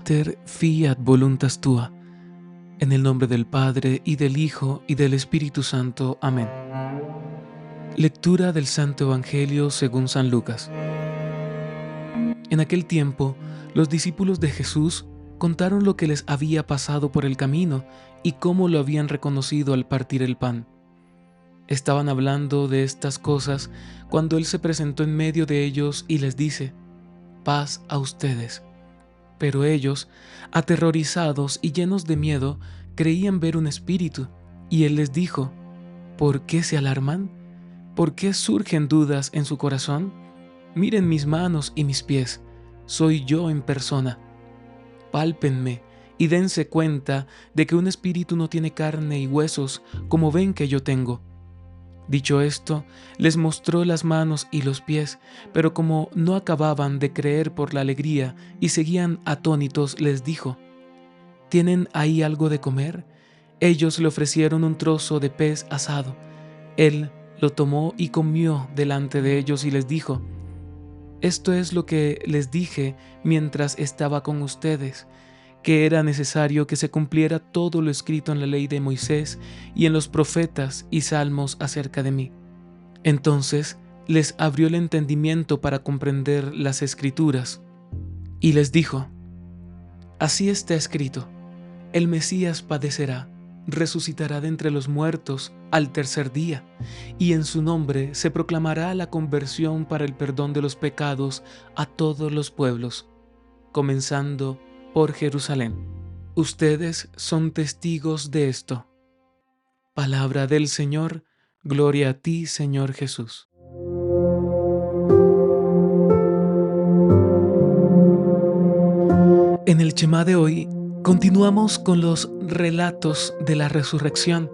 Mater, fiat voluntas tua. En el nombre del Padre, y del Hijo, y del Espíritu Santo. Amén. Lectura del Santo Evangelio según San Lucas. En aquel tiempo, los discípulos de Jesús contaron lo que les había pasado por el camino y cómo lo habían reconocido al partir el pan. Estaban hablando de estas cosas cuando Él se presentó en medio de ellos y les dice: «Paz a ustedes». Pero ellos, aterrorizados y llenos de miedo, creían ver un espíritu, y Él les dijo: «¿Por qué se alarman? ¿Por qué surgen dudas en su corazón? Miren mis manos y mis pies, soy yo en persona. Pálpenme y dense cuenta de que un espíritu no tiene carne y huesos como ven que yo tengo». Dicho esto, les mostró las manos y los pies, pero como no acababan de creer por la alegría y seguían atónitos, les dijo: «¿Tienen ahí algo de comer?». Ellos le ofrecieron un trozo de pez asado. Él lo tomó y comió delante de ellos y les dijo: «Esto es lo que les dije mientras estaba con ustedes, que era necesario que se cumpliera todo lo escrito en la ley de Moisés y en los profetas y salmos acerca de mí». Entonces les abrió el entendimiento para comprender las Escrituras y les dijo: «Así está escrito, el Mesías padecerá, resucitará de entre los muertos al tercer día, y en su nombre se proclamará la conversión para el perdón de los pecados a todos los pueblos, comenzando por Jerusalén. Ustedes son testigos de esto». Palabra del Señor. Gloria a ti, Señor Jesús. En el Shema de hoy continuamos con los relatos de la resurrección,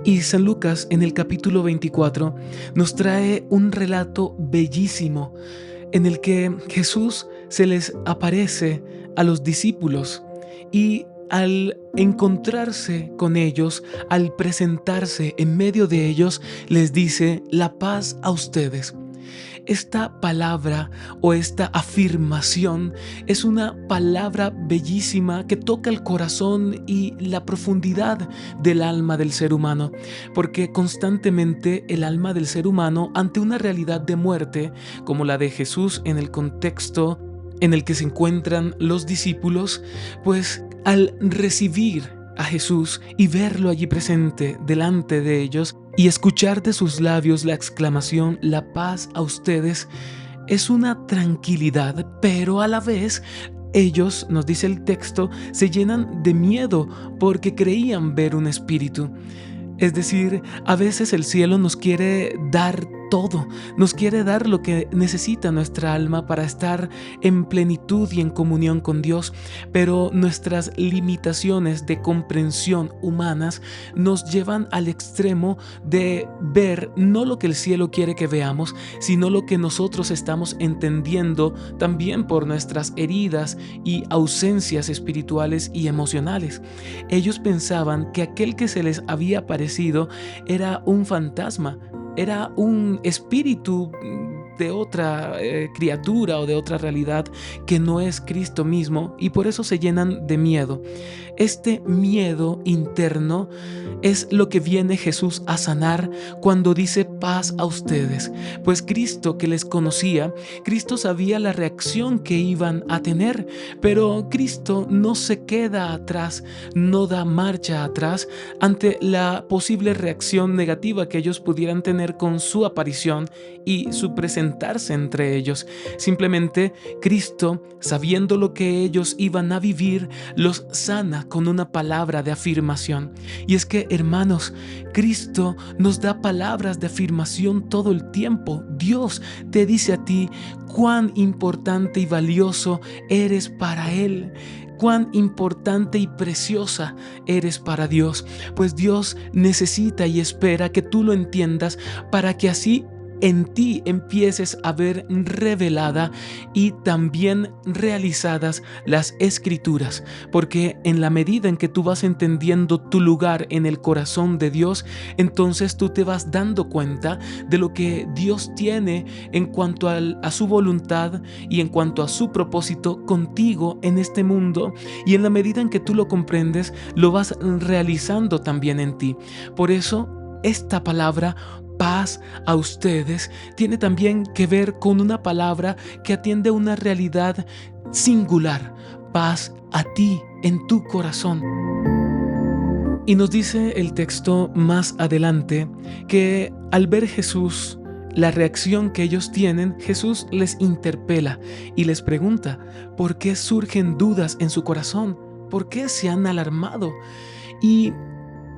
y San Lucas en el capítulo 24 nos trae un relato bellísimo en el que Jesús se les aparece a los discípulos y al encontrarse con ellos, al presentarse en medio de ellos, les dice: «La paz a ustedes». Esta palabra o esta afirmación es una palabra bellísima que toca el corazón y la profundidad del alma del ser humano, porque constantemente el alma del ser humano, ante una realidad de muerte como la de Jesús en el contexto en el que se encuentran los discípulos, pues al recibir a Jesús y verlo allí presente delante de ellos y escuchar de sus labios la exclamación: «La paz a ustedes», es una tranquilidad, pero a la vez ellos, nos dice el texto, se llenan de miedo porque creían ver un espíritu. Es decir, a veces el cielo nos quiere dar todo, nos quiere dar lo que necesita nuestra alma para estar en plenitud y en comunión con Dios, pero nuestras limitaciones de comprensión humanas nos llevan al extremo de ver no lo que el cielo quiere que veamos, sino lo que nosotros estamos entendiendo también por nuestras heridas y ausencias espirituales y emocionales. Ellos pensaban que aquel que se les había aparecido era un fantasma, era un espíritu de otra criatura o de otra realidad que no es Cristo mismo, y por eso se llenan de miedo. Este miedo interno es lo que viene Jesús a sanar cuando dice: «Paz a ustedes». Pues Cristo, que les conocía, Cristo sabía la reacción que iban a tener, pero Cristo no se queda atrás, no da marcha atrás ante la posible reacción negativa que ellos pudieran tener con su aparición y su presentarse entre ellos. Simplemente Cristo, sabiendo lo que ellos iban a vivir, los sana con una palabra de afirmación. Y es que, hermanos, Cristo nos da palabras de afirmación todo el tiempo. Dios te dice a ti cuán importante y valioso eres para Él, cuán importante y preciosa eres para Dios, pues Dios necesita y espera que tú lo entiendas para que así en ti empieces a ver revelada y también realizadas las escrituras, porque en la medida en que tú vas entendiendo tu lugar en el corazón de Dios, entonces tú te vas dando cuenta de lo que Dios tiene en cuanto a su voluntad y en cuanto a su propósito contigo en este mundo, y en la medida en que tú lo comprendes, lo vas realizando también en ti. Por eso, esta palabra paz a ustedes tiene también que ver con una palabra que atiende a una realidad singular: paz a ti en tu corazón. Y nos dice el texto más adelante que al ver Jesús la reacción que ellos tienen, Jesús les interpela y les pregunta por qué surgen dudas en su corazón, por qué se han alarmado. Y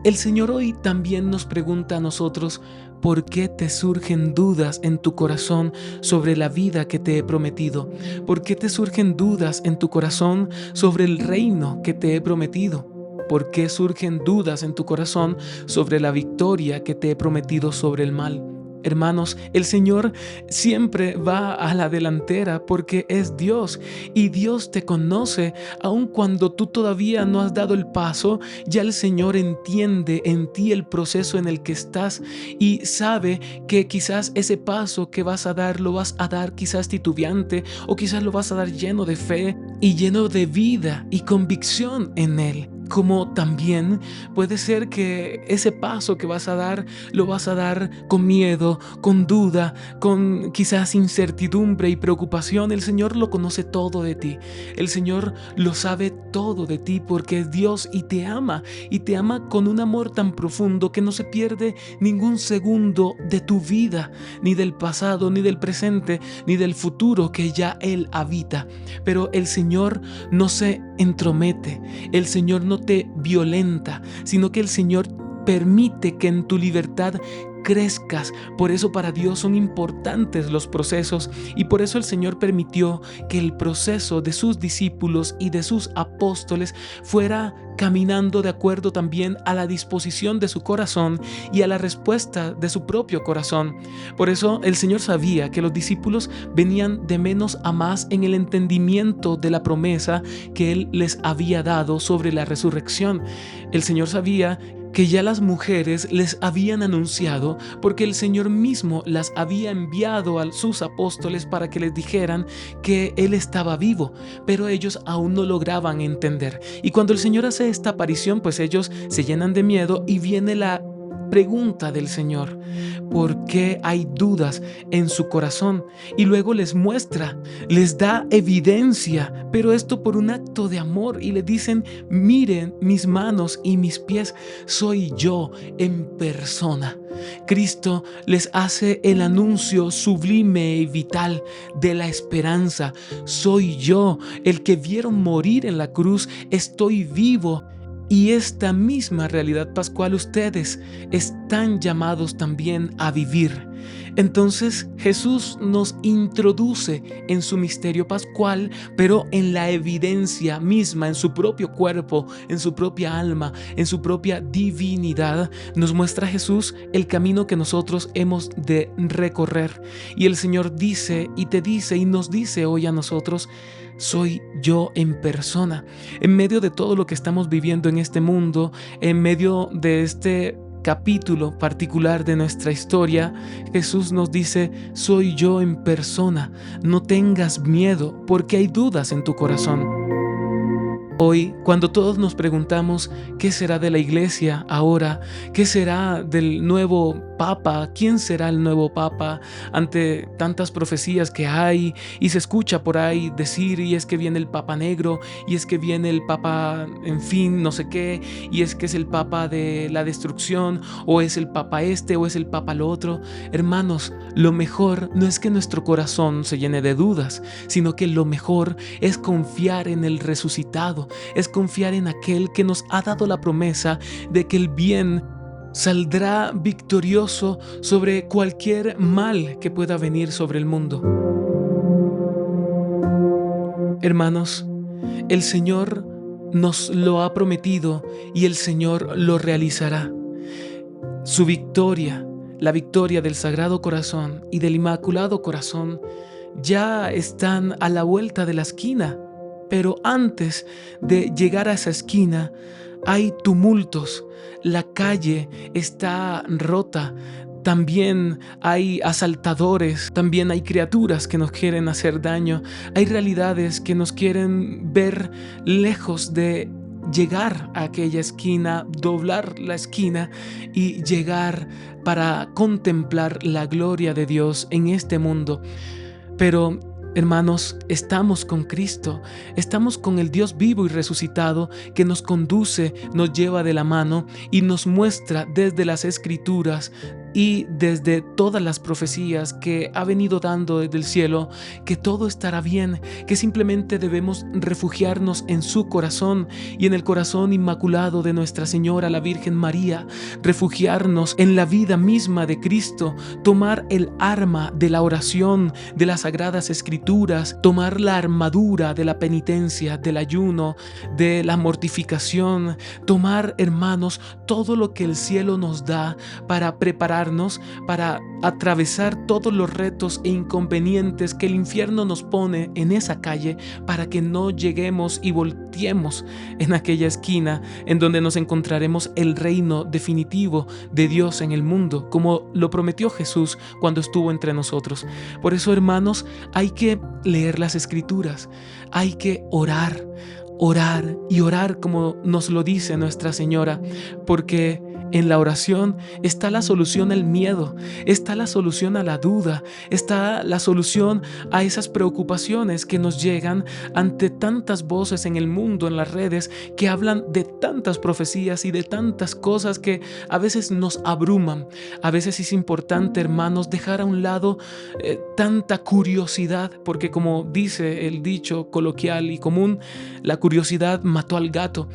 el Señor hoy también nos pregunta a nosotros: ¿por qué te surgen dudas en tu corazón sobre la vida que te he prometido? ¿Por qué te surgen dudas en tu corazón sobre el reino que te he prometido? ¿Por qué surgen dudas en tu corazón sobre la victoria que te he prometido sobre el mal? Hermanos, el Señor siempre va a la delantera porque es Dios, y Dios te conoce aun cuando tú todavía no has dado el paso. Ya el Señor entiende en ti el proceso en el que estás y sabe que quizás ese paso que vas a dar lo vas a dar quizás titubeante, o quizás lo vas a dar lleno de fe y lleno de vida y convicción en Él. Como también puede ser que ese paso que vas a dar lo vas a dar con miedo, con duda, con quizás incertidumbre y preocupación. El Señor lo conoce todo de ti. El Señor lo sabe todo de ti porque es Dios y te ama con un amor tan profundo que no se pierde ningún segundo de tu vida, ni del pasado, ni del presente, ni del futuro que ya Él habita. Pero el Señor no se entromete, el Señor no te violenta, sino que el Señor permite que en tu libertad crezcas. Por eso para Dios son importantes los procesos, y por eso el Señor permitió que el proceso de sus discípulos y de sus apóstoles fuera caminando de acuerdo también a la disposición de su corazón y a la respuesta de su propio corazón. Por eso el Señor sabía que los discípulos venían de menos a más en el entendimiento de la promesa que Él les había dado sobre la resurrección. El Señor sabía que ya las mujeres les habían anunciado, porque el Señor mismo las había enviado a sus apóstoles para que les dijeran que Él estaba vivo, pero ellos aún no lograban entender. Y cuando el Señor hace esta aparición, pues ellos se llenan de miedo y viene la pregunta del Señor: ¿por qué hay dudas en su corazón? Y luego les muestra, les da evidencia, pero esto por un acto de amor, y le dicen: miren mis manos y mis pies, soy yo en persona. Cristo les hace el anuncio sublime y vital de la esperanza: soy yo el que vieron morir en la cruz, estoy vivo. Y esta misma realidad pascual ustedes están llamados también a vivir. Entonces Jesús nos introduce en su misterio pascual, pero en la evidencia misma, en su propio cuerpo, en su propia alma, en su propia divinidad, nos muestra Jesús el camino que nosotros hemos de recorrer. Y el Señor dice y te dice y nos dice hoy a nosotros: soy yo en persona. En medio de todo lo que estamos viviendo en este mundo, en medio de este capítulo particular de nuestra historia, Jesús nos dice: soy yo en persona. No tengas miedo, porque hay dudas en tu corazón. Hoy, cuando todos nos preguntamos qué será de la iglesia ahora, qué será del nuevo Papa, quién será el nuevo Papa, ante tantas profecías que hay y se escucha por ahí decir: y es que viene el Papa negro, y es que viene el Papa, en fin, no sé qué, y es que es el Papa de la destrucción, o es el Papa este, o es el Papa lo otro. Hermanos, lo mejor no es que nuestro corazón se llene de dudas, sino que lo mejor es confiar en el resucitado, es confiar en aquel que nos ha dado la promesa de que el bien saldrá victorioso sobre cualquier mal que pueda venir sobre el mundo. Hermanos, el Señor nos lo ha prometido y el Señor lo realizará. Su victoria la victoria del Sagrado Corazón y del Inmaculado Corazón ya están a la vuelta de la esquina. Pero antes de llegar a esa esquina hay tumultos, la calle está rota, también hay asaltadores, también hay criaturas que nos quieren hacer daño, hay realidades que nos quieren ver lejos de llegar a aquella esquina, doblar la esquina y llegar para contemplar la gloria de Dios en este mundo. Pero, hermanos, estamos con Cristo, estamos con el Dios vivo y resucitado que nos conduce, nos lleva de la mano y nos muestra desde las Escrituras y desde todas las profecías que ha venido dando desde el cielo, que todo estará bien, que simplemente debemos refugiarnos en su corazón y en el corazón inmaculado de Nuestra Señora, la Virgen María, refugiarnos en la vida misma de Cristo, tomar el arma de la oración, de las Sagradas Escrituras, tomar la armadura de la penitencia, del ayuno, de la mortificación, tomar, hermanos, todo lo que el cielo nos da para prepararnos para atravesar todos los retos e inconvenientes que el infierno nos pone en esa calle, para que no lleguemos y volteemos en aquella esquina en donde nos encontraremos el reino definitivo de Dios en el mundo, como lo prometió Jesús cuando estuvo entre nosotros. Por eso, hermanos, hay que leer las Escrituras, hay que orar y orar como nos lo dice Nuestra Señora, porque en la oración está la solución al miedo, está la solución a la duda, está la solución a esas preocupaciones que nos llegan ante tantas voces en el mundo, en las redes, que hablan de tantas profecías y de tantas cosas que a veces nos abruman. A veces es importante, hermanos, dejar a un lado tanta curiosidad, porque como dice el dicho coloquial y común, la curiosidad mató al gato.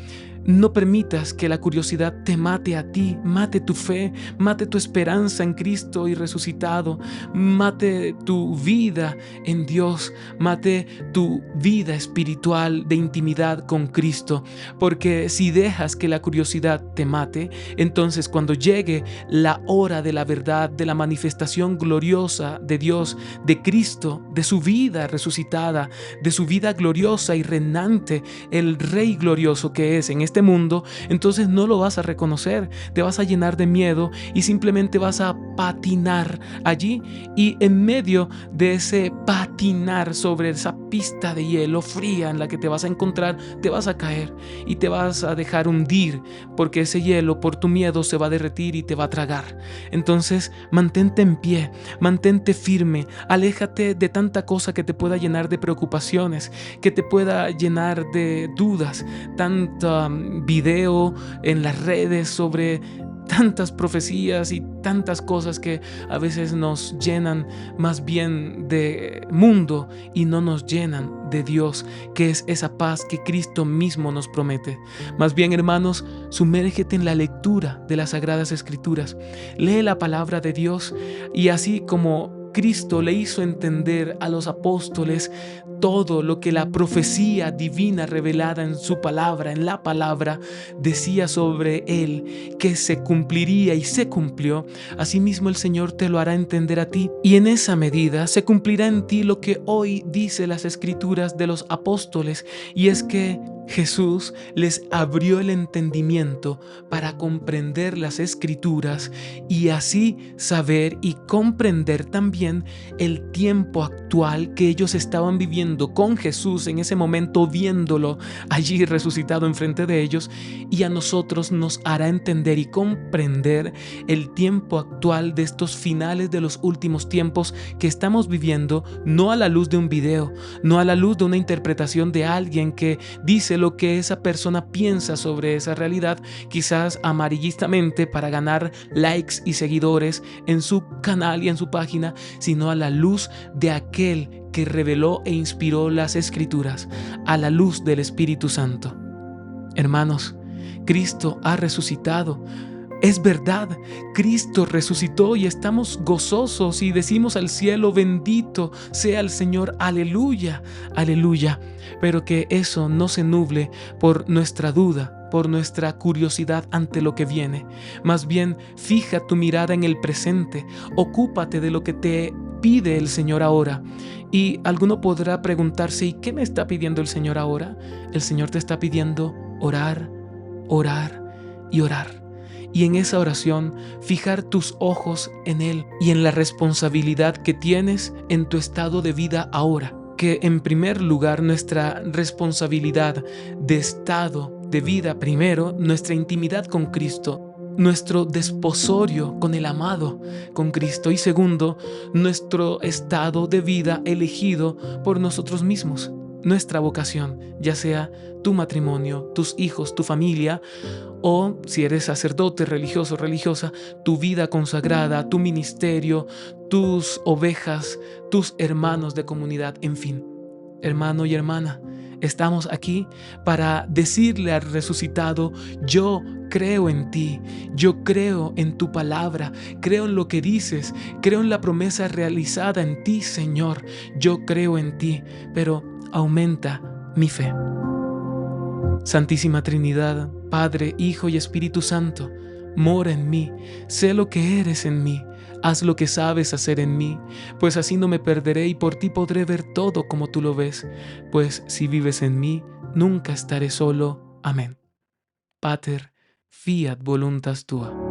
No permitas que la curiosidad te mate a ti, mate tu fe, mate tu esperanza en Cristo y resucitado, mate tu vida en Dios, mate tu vida espiritual de intimidad con Cristo. Porque si dejas que la curiosidad te mate, entonces cuando llegue la hora de la verdad, de la manifestación gloriosa de Dios, de Cristo, de su vida resucitada, de su vida gloriosa y reinante, el Rey glorioso que es en este mundo, entonces no lo vas a reconocer, te vas a llenar de miedo y simplemente vas a patinar allí, y en medio de ese patinar sobre esa pista de hielo fría en la que te vas a encontrar, te vas a caer y te vas a dejar hundir, porque ese hielo por tu miedo se va a derretir y te va a tragar. Entonces mantente en pie, mantente firme, aléjate de tanta cosa que te pueda llenar de preocupaciones, que te pueda llenar de dudas, tanto video en las redes sobre tantas profecías y tantas cosas que a veces nos llenan más bien de mundo y no nos llenan de Dios, que es esa paz que Cristo mismo nos promete. Más bien, hermanos, sumérgete en la lectura de las Sagradas Escrituras, lee la palabra de Dios, y así como Cristo le hizo entender a los apóstoles todo lo que la profecía divina revelada en su palabra, en la palabra, decía sobre él, que se cumpliría y se cumplió, asimismo el Señor te lo hará entender a ti, y en esa medida se cumplirá en ti lo que hoy dice las Escrituras de los apóstoles, y es que Jesús les abrió el entendimiento para comprender las Escrituras y así saber y comprender también el tiempo actual que ellos estaban viviendo con Jesús en ese momento, viéndolo allí resucitado enfrente de ellos, y a nosotros nos hará entender y comprender el tiempo actual de estos finales de los últimos tiempos que estamos viviendo, no a la luz de un video, no a la luz de una interpretación de alguien que dice lo que esa persona piensa sobre esa realidad, quizás amarillistamente para ganar likes y seguidores en su canal y en su página, sino a la luz de aquel que reveló e inspiró las Escrituras, a la luz del Espíritu Santo. Hermanos, Cristo ha resucitado. Es verdad, Cristo resucitó y estamos gozosos y decimos al cielo: bendito sea el Señor, aleluya, aleluya. Pero que eso no se nuble por nuestra duda, por nuestra curiosidad ante lo que viene. Más bien, fija tu mirada en el presente, ocúpate de lo que te pide el Señor ahora. Y alguno podrá preguntarse, ¿y qué me está pidiendo el Señor ahora? El Señor te está pidiendo orar, orar y orar. Y en esa oración, fijar tus ojos en Él y en la responsabilidad que tienes en tu estado de vida ahora. Que en primer lugar nuestra responsabilidad de estado de vida, primero nuestra intimidad con Cristo, nuestro desposorio con el amado, con Cristo, y segundo, nuestro estado de vida elegido por nosotros mismos, nuestra vocación, ya sea tu matrimonio, tus hijos, tu familia, o si eres sacerdote, religioso, religiosa, tu vida consagrada, tu ministerio, tus ovejas, tus hermanos de comunidad, en fin. Hermano y hermana, estamos aquí para decirle al resucitado: yo creo en ti, yo creo en tu palabra, creo en lo que dices, creo en la promesa realizada en ti, Señor, yo creo en ti, pero aumenta mi fe. Santísima Trinidad, Padre, Hijo y Espíritu Santo, mora en mí, sé lo que eres en mí, haz lo que sabes hacer en mí, pues así no me perderé y por ti podré ver todo como tú lo ves, pues si vives en mí, nunca estaré solo. Amén. Pater, fiat voluntas tua.